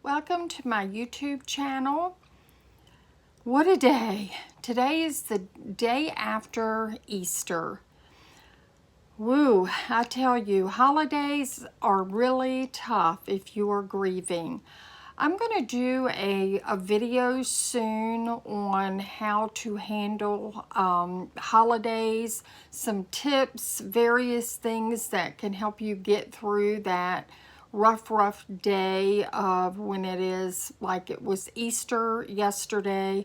Welcome to my YouTube channel. What a day. Today is the day after Easter. Woo, I tell you, holidays are really tough if you are grieving. I'm going to do a video soon on how to handle holidays, some tips, various things that can help you get through that rough day of when it is like it was Easter yesterday,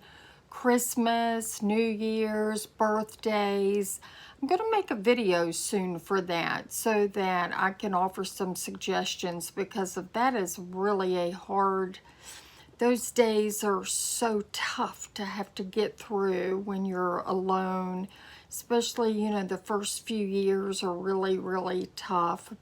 Christmas, New Year's, birthdays. I'm going to make a video soon for that so that I can offer some suggestions because of that is really a hard, those days are so tough to have to get through when you're alone, especially, the first few years are really tough.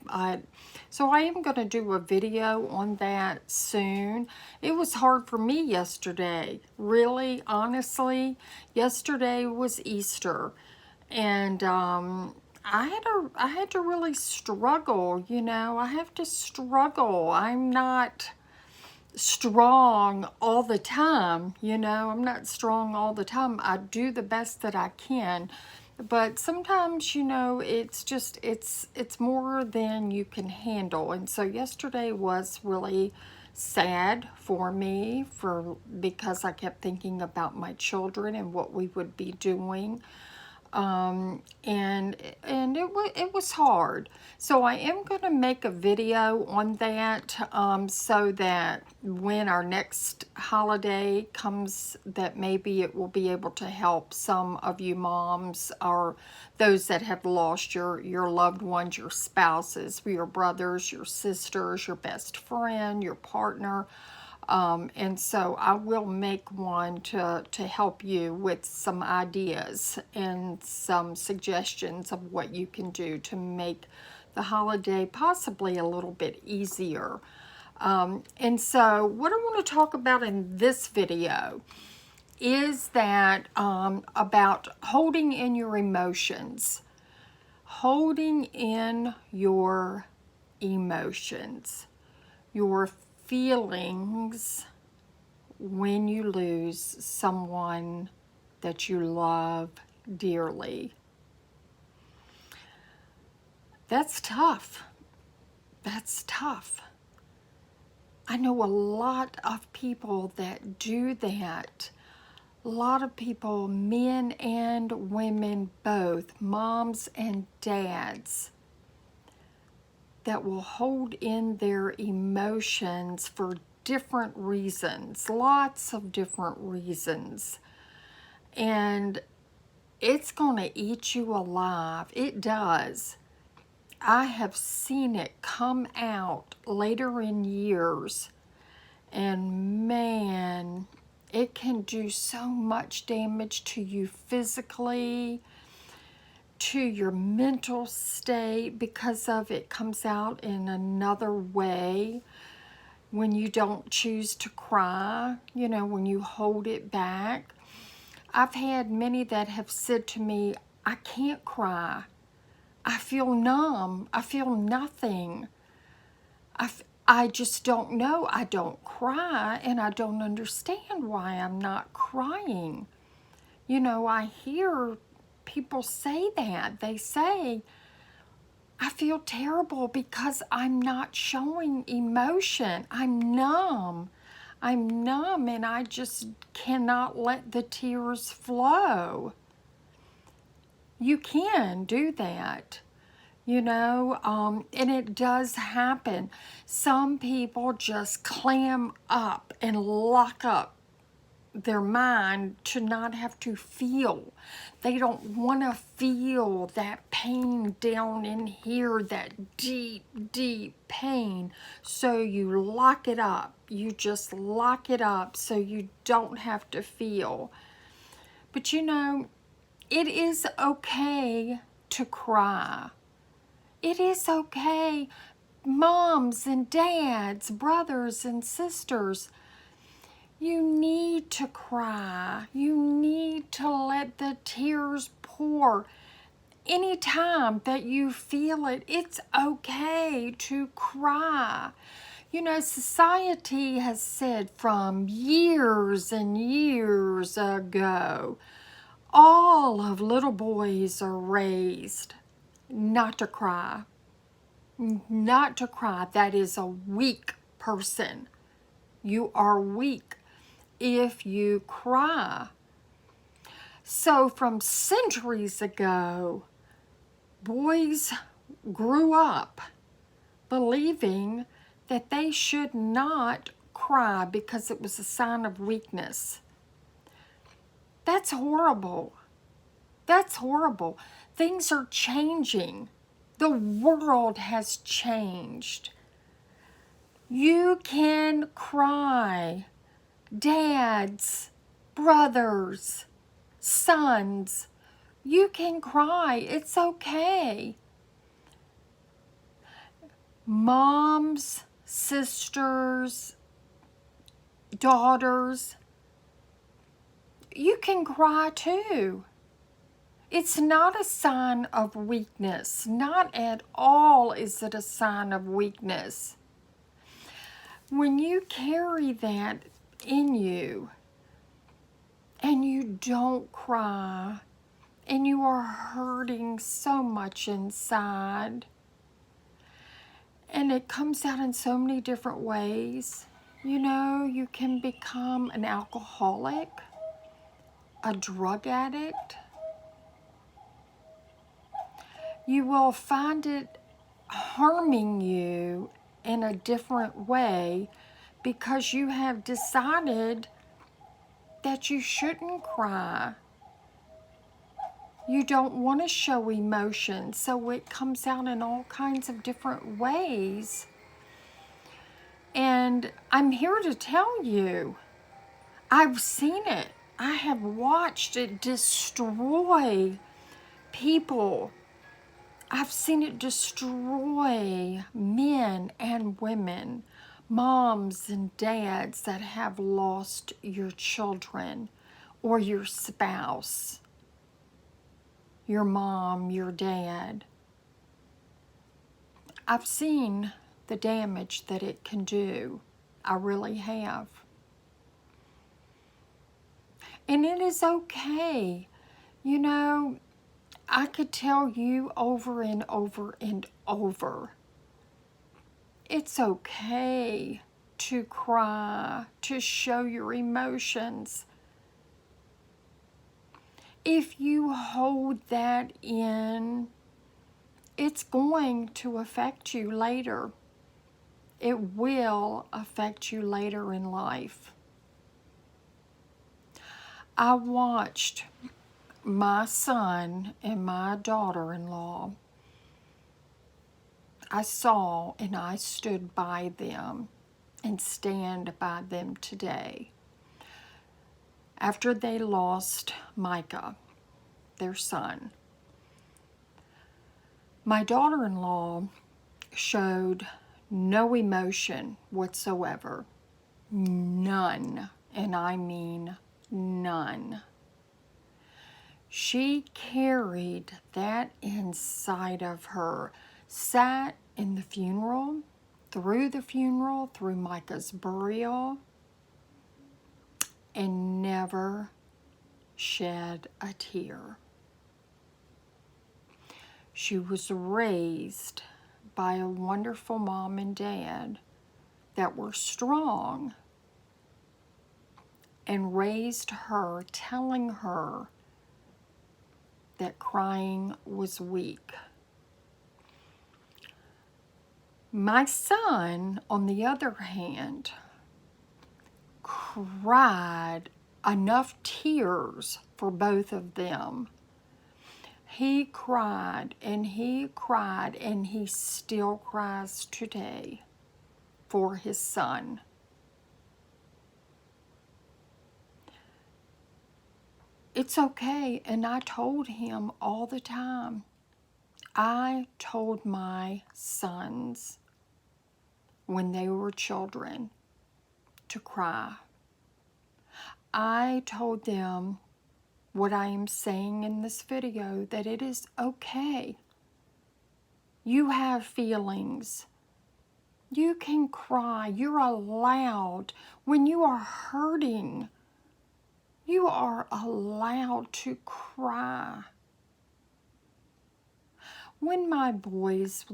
So I am going to do a video on that soon. It was hard for me yesterday, really, honestly. Yesterday was Easter, and I had to really struggle, I have to struggle. I'm not strong all the time, I'm not strong all the time. I do the best that I can, but sometimes, it's more than you can handle. And so yesterday was really sad for me because I kept thinking about my children and what we would be doing, and it was hard. So I am going to make a video on that, so that when our next holiday comes, that maybe it will be able to help some of you moms or those that have lost your loved ones, your spouses, your brothers, your sisters, your best friend, your partner. And so I will make one to help you with some ideas and some suggestions of what you can do to make the holiday possibly a little bit easier. And so what I want to talk about in this video is that about holding in your emotions. Holding in your emotions. Your feelings when you lose someone that you love dearly. That's tough. That's tough. I know a lot of people that do that. A lot of people, men and women both, moms and dads, that will hold in their emotions for different reasons, lots of different reasons. And it's going to eat you alive. It does. I have seen it come out later in years, and man, it can do so much damage to you physically, to your mental state, because of it comes out in another way when you don't choose to cry, when you hold it back. I've had many that have said to me, I can't cry. I feel numb. I feel nothing. I just don't know. I don't cry, and I don't understand why I'm not crying. I hear people say that. They say, I feel terrible because I'm not showing emotion. I'm numb. I'm numb, and I just cannot let the tears flow. You can do that, and it does happen. Some people just clam up and lock up their mind to not have to feel. They don't want to feel that pain down in here, that deep pain. So you lock it up. You just lock it up so you don't have to feel. But it is okay to cry. It is okay. Moms and dads, brothers and sisters, you need to cry. You need to let the tears pour. Anytime that you feel it, it's okay to cry. You know, society has said from years and years ago, all of little boys are raised not to cry. Not to cry. That is a weak person. You are weak if you cry. So from centuries ago, boys grew up believing that they should not cry because it was a sign of weakness. That's horrible. That's horrible. Things are changing. The world has changed. You can cry. Dads, brothers, sons, you can cry. It's okay. Moms, sisters, daughters, you can cry too. It's not a sign of weakness. Not at all is it a sign of weakness. When you carry that in you and you don't cry and you are hurting so much inside, and it comes out in so many different ways. You know, you can become an alcoholic, a drug addict. You will find it harming you in a different way because you have decided that you shouldn't cry. You don't want to show emotion, so it comes out in all kinds of different ways. And I'm here to tell you, I've seen it. I have watched it destroy people. I've seen it destroy men and women, moms and dads that have lost your children or your spouse, your mom, your dad. I've seen the damage that it can do. I really have. And it is okay. You know, I could tell you over and over and over, it's okay to cry, to show your emotions. If you hold that in, it's going to affect you later. It will affect you later in life. I watched my son and my daughter-in-law. I saw and I stood by them and stand by them today. After they lost Micah, their son, my daughter-in-law showed no emotion whatsoever. None, and I mean none. She carried that inside of her, sat in the funeral, through Micah's burial, and never shed a tear. She was raised by a wonderful mom and dad that were strong and raised her, telling her that crying was weak. My son, on the other hand, cried enough tears for both of them. He cried, and he still cries today for his son. It's okay, and I told him all the time. I told my sons when they were children to cry. I told them what I am saying in this video, that it is okay. You have feelings. You can cry. You're allowed. When you are hurting, you are allowed to cry. When my boys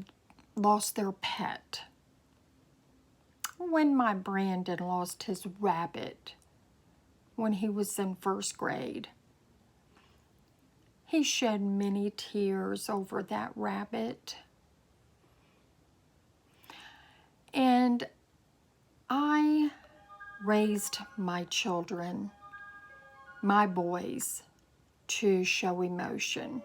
lost their pet, when my Brandon lost his rabbit when he was in first grade, he shed many tears over that rabbit. And I raised my children, my boys, to show emotion.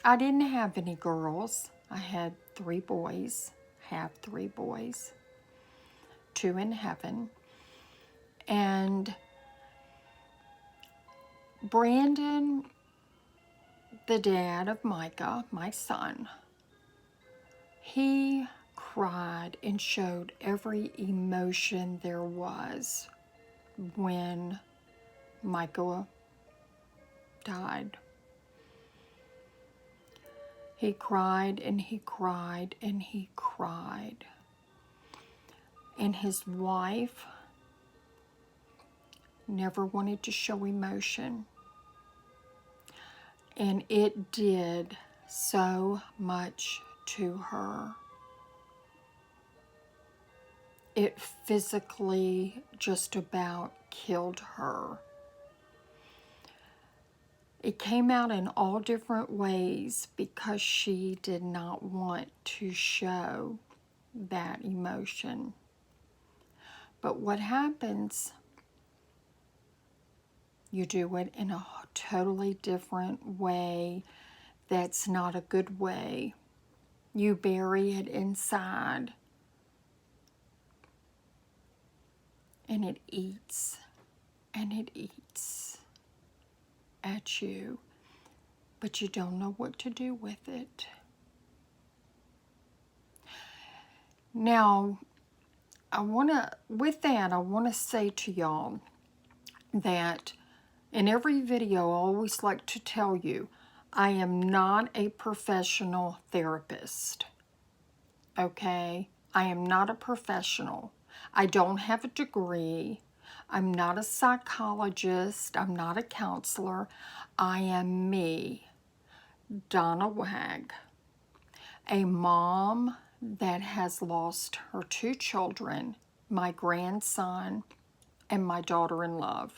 I didn't have any girls. I had 3 boys, have 3 boys, 2 in heaven. And Brandon, the dad of Micah, my son, he cried and showed every emotion there was when Micah died. He cried and he cried and he cried. And his wife never wanted to show emotion. And it did so much to her. It physically just about killed her. It came out in all different ways because she did not want to show that emotion. But what happens, you do it in a totally different way that's not a good way. You bury it inside. And it eats and it eats at you, but you don't know what to do with it. Now, I want to say to y'all that in every video, I always like to tell you, I am not a professional therapist, okay? I am not a professional. I don't have a degree. I'm not a psychologist. I'm not a counselor. I am me, Donna Wag, a mom that has lost her 2 children, my grandson and my daughter-in-law.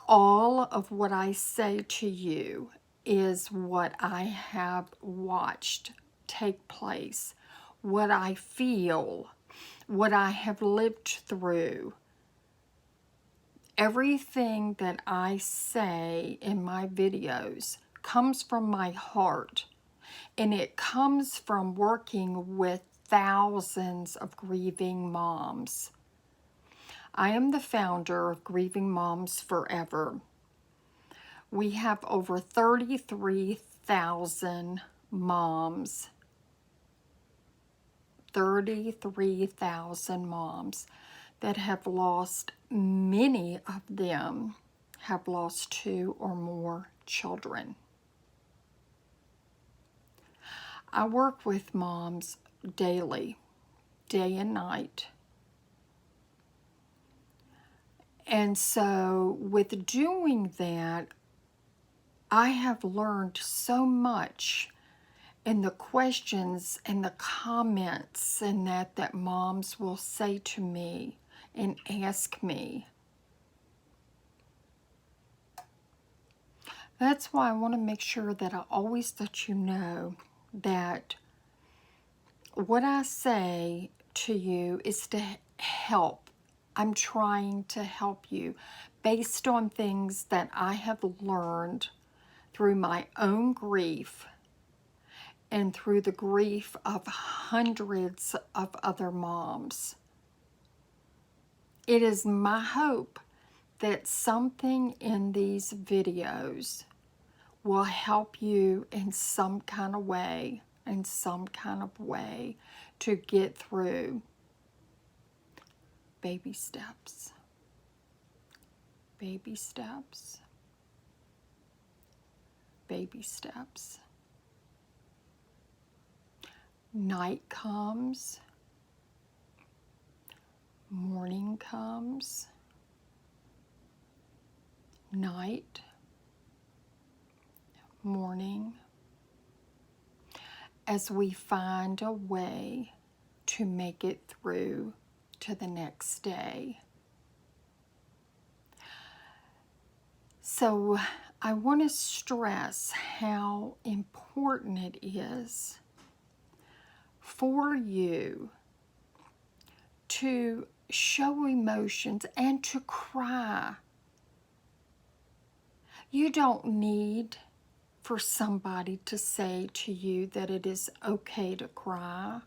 All of what I say to you is what I have watched take place, what I feel, what I have lived through. Everything that I say in my videos comes from my heart, and it comes from working with thousands of grieving moms. I am the founder of Grieving Moms Forever. We have over 33,000 moms. 33,000 moms that have lost, many of them have lost 2 or more children. I work with moms daily, day and night. And so with doing that, I have learned so much in the questions and the comments and that moms will say to me and ask me. That's why I want to make sure that I always let you know that what I say to you is to help. I'm trying to help you based on things that I have learned through my own grief and through the grief of hundreds of other moms. It is my hope that something in these videos will help you in some kind of way, to get through. Baby steps. Baby steps. Baby steps. Night comes, morning comes, night, morning, as we find a way to make it through to the next day. So I want to stress how important it is for you to show emotions and to cry. You don't need for somebody to say to you that it is okay to cry.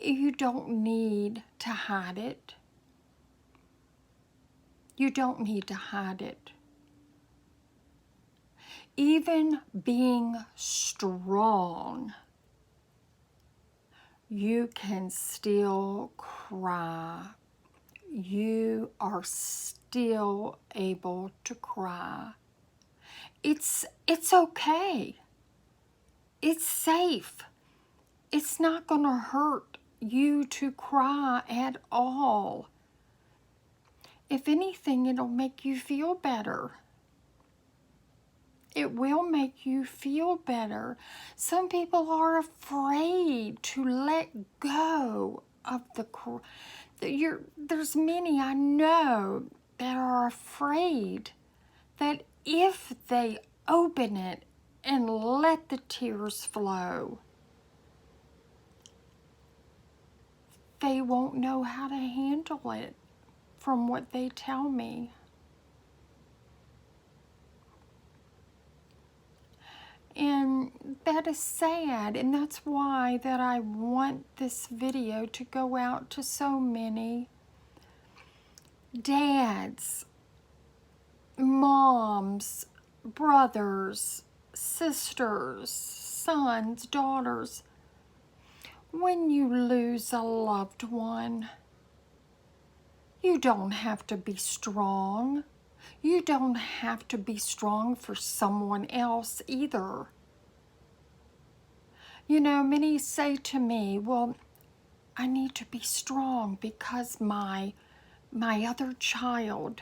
You don't need to hide it. You don't need to hide it. Even being strong, you can still cry. You are still able to cry. It's okay. It's safe. It's not going to hurt you to cry at all. If anything, it'll make you feel better. It will make you feel better. Some people are afraid to let go of there's many I know that are afraid that if they open it and let the tears flow, they won't know how to handle it, from what they tell me. And that is sad, and that's why that I want this video to go out to so many dads, moms, brothers, sisters, sons, daughters. When you lose a loved one, you don't have to be strong. You don't have to be strong for someone else either. You know, many say to me, well, I need to be strong because my other child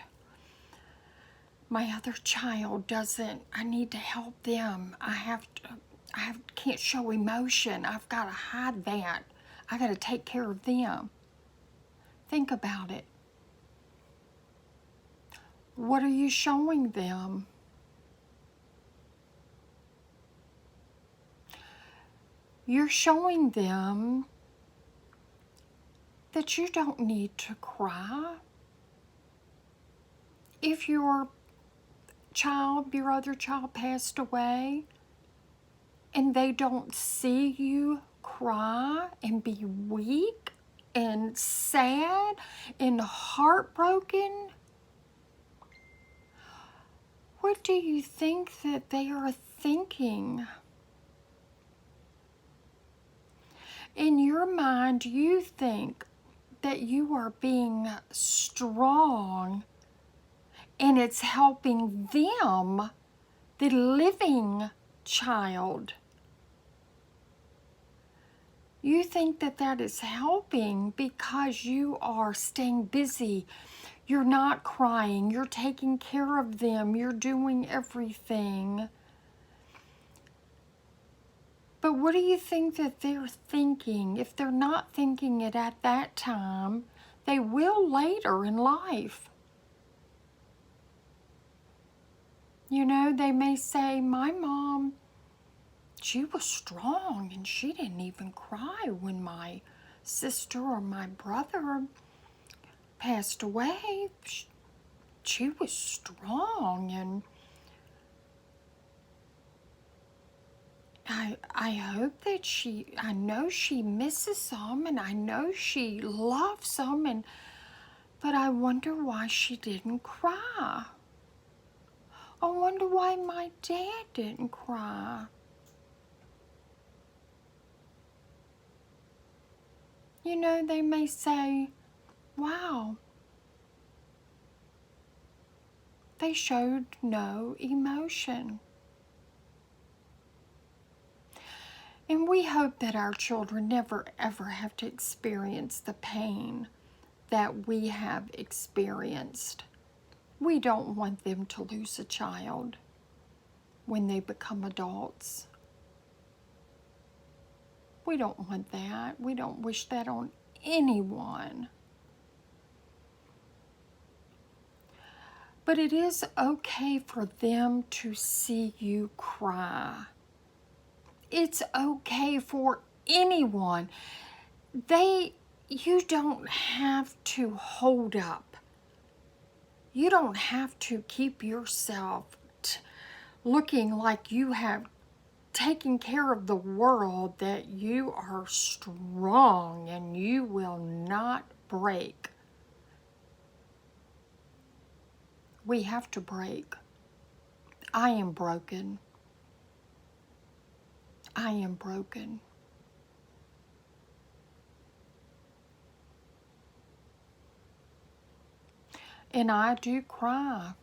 doesn't, I need to help them. I can't show emotion. I've got to hide that. I got to take care of them. Think about it. What are you showing them? You're showing them that you don't need to cry. If your other child passed away, and they don't see you cry and be weak and sad and heartbroken, what do you think that they are thinking? In your mind, you think that you are being strong and it's helping them, the living child. You think that that is helping because you are staying busy. You're not crying. You're taking care of them. You're doing everything. But what do you think that they're thinking? If they're not thinking it at that time, they will later in life. You know, they may say, my mom, she was strong and she didn't even cry when my sister or my brother passed away. She was strong, and I hope that I know she misses them, and I know she loves them, but I wonder why she didn't cry. I wonder why my dad didn't cry. You know, they may say, wow, they showed no emotion. And we hope that our children never ever have to experience the pain that we have experienced. We don't want them to lose a child when they become adults. We don't want that. We don't wish that on anyone. But it is okay for them to see you cry. It's okay for anyone. You don't have to hold up. You don't have to keep yourself looking like you have taken care of the world, that you are strong and you will not break. We have to break. I am broken. I am broken. And I do cry.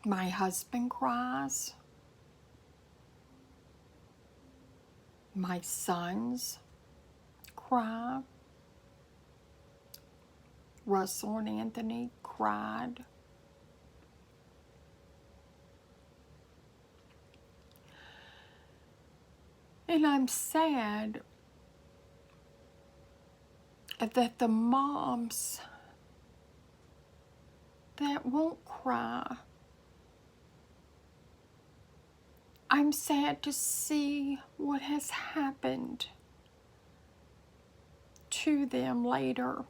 My husband cries. My sons cry. Russell and Anthony cried. And I'm sad that the moms that won't cry, I'm sad to see what has happened to them later.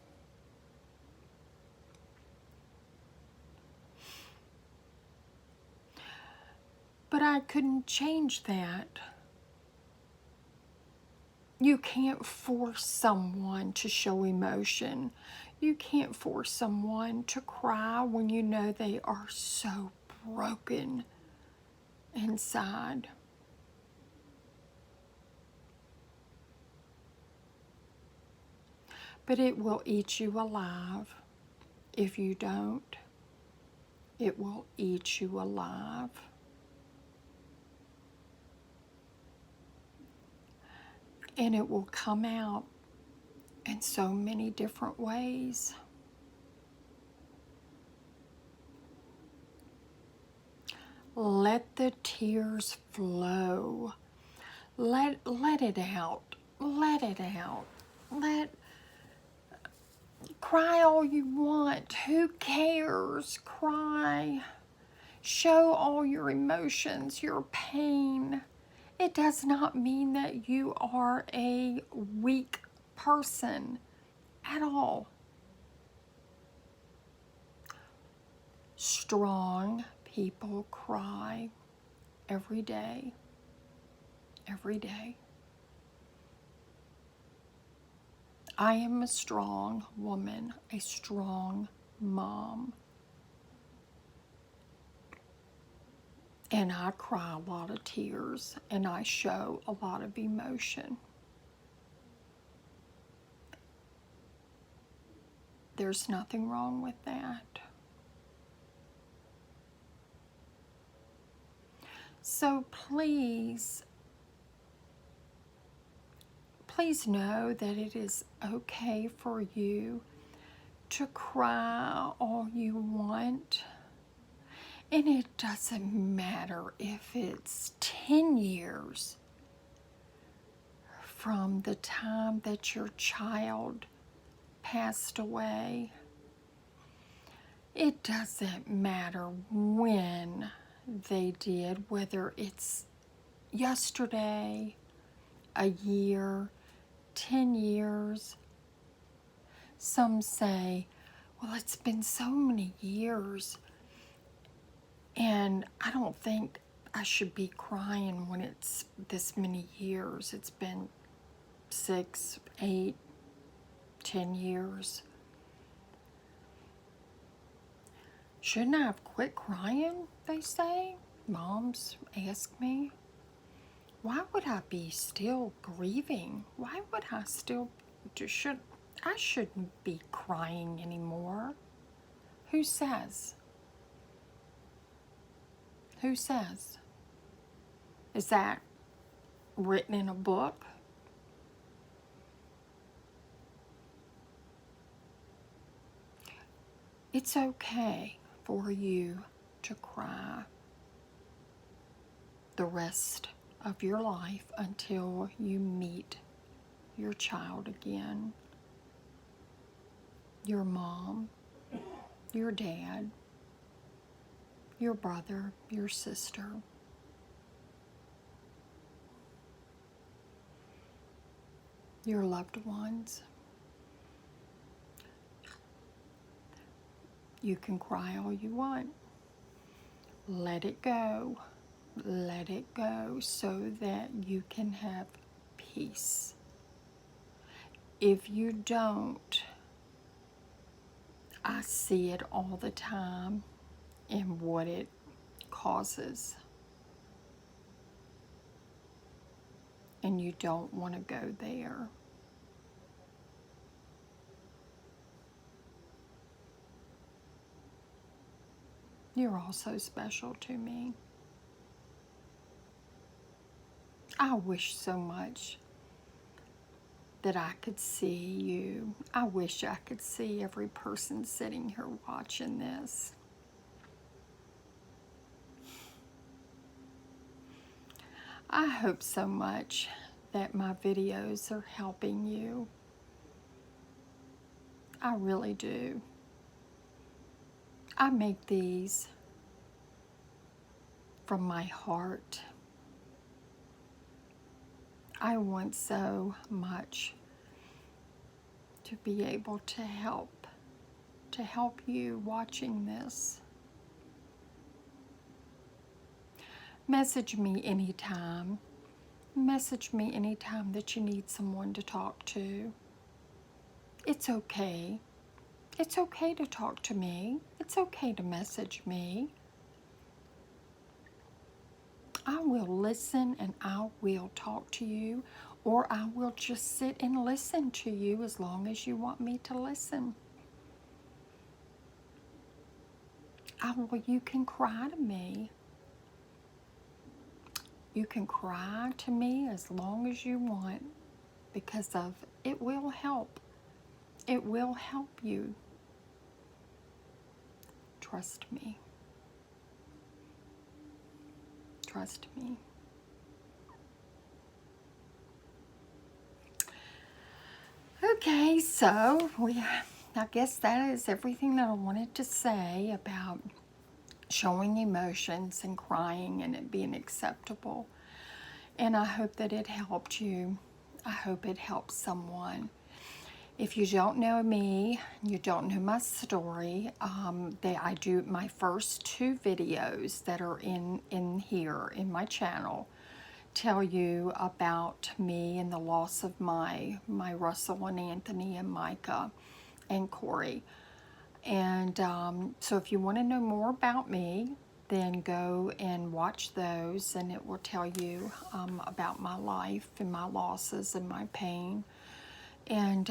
But I couldn't change that. You can't force someone to show emotion. You can't force someone to cry when you know they are so broken inside. But it will eat you alive if you don't. It will eat you alive. And it will come out in so many different ways. Let the tears flow. Let it out. Let it out. Cry all you want. Who cares? Cry. Show all your emotions, your pain. It does not mean that you are a weak person at all. Strong people cry every day. Every day. I am a strong woman, a strong mom. And I cry a lot of tears, and I show a lot of emotion. There's nothing wrong with that. So please know that it is okay for you to cry all you want. And it doesn't matter if it's 10 years from the time that your child passed away. It doesn't matter when they did, whether it's yesterday, a year, 10 years. Some say, well, it's been so many years, and I don't think I should be crying when it's this many years. It's been 6, 8, 10 years. Shouldn't I have quit crying, they say? Moms ask me. Why would I be still grieving? Why would I still, I shouldn't be crying anymore. Who says? Who says? Is that written in a book. It's okay for you to cry the rest of your life until you meet your child again, your mom, your dad, your brother, your sister. Your loved ones. You can cry all you want. Let it go. Let it go so that you can have peace. If you don't, I see it all the time in what it causes. And you don't want to go there. You're all so special to me. I wish so much that I could see you. I wish I could see every person sitting here watching this. I hope so much that my videos are helping you. I really do. I make these from my heart. I want so much to be able to help you watching this. Message me anytime. Message me anytime that you need someone to talk to. It's okay. It's okay to talk to me. It's okay to message me. I will listen and I will talk to you, or I will just sit and listen to you as long as you want me to listen. You can cry to me. You can cry to me as long as you want, because it will help. It will help you. Trust me. Trust me. Okay, so I guess that is everything that I wanted to say about showing emotions and crying and it being acceptable. And I hope that it helped you. I hope it helps someone. If you don't know me, you don't know my story, I do my first 2 videos that are in here in my channel tell you about me and the loss of my Russell and Anthony and Micah and Corey. And so if you want to know more about me, then go and watch those, and it will tell you about my life and my losses and my pain. And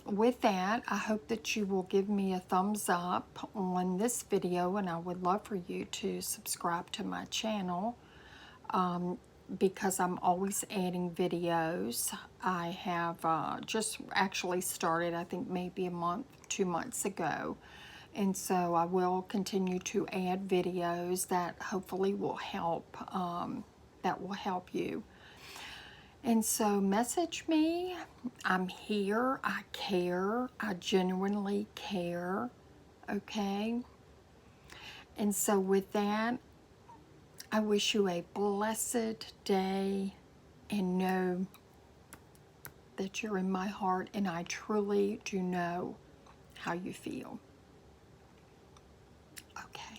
with that, I hope that you will give me a thumbs up on this video, and I would love for you to subscribe to my channel because I'm always adding videos. I have just actually started, I think maybe 2 months ago. And so I will continue to add videos that hopefully will help, you. And so message me. I'm here. I care. I genuinely care. Okay? And so with that, I wish you a blessed day, and know that you're in my heart, and I truly do know how you feel. Okay.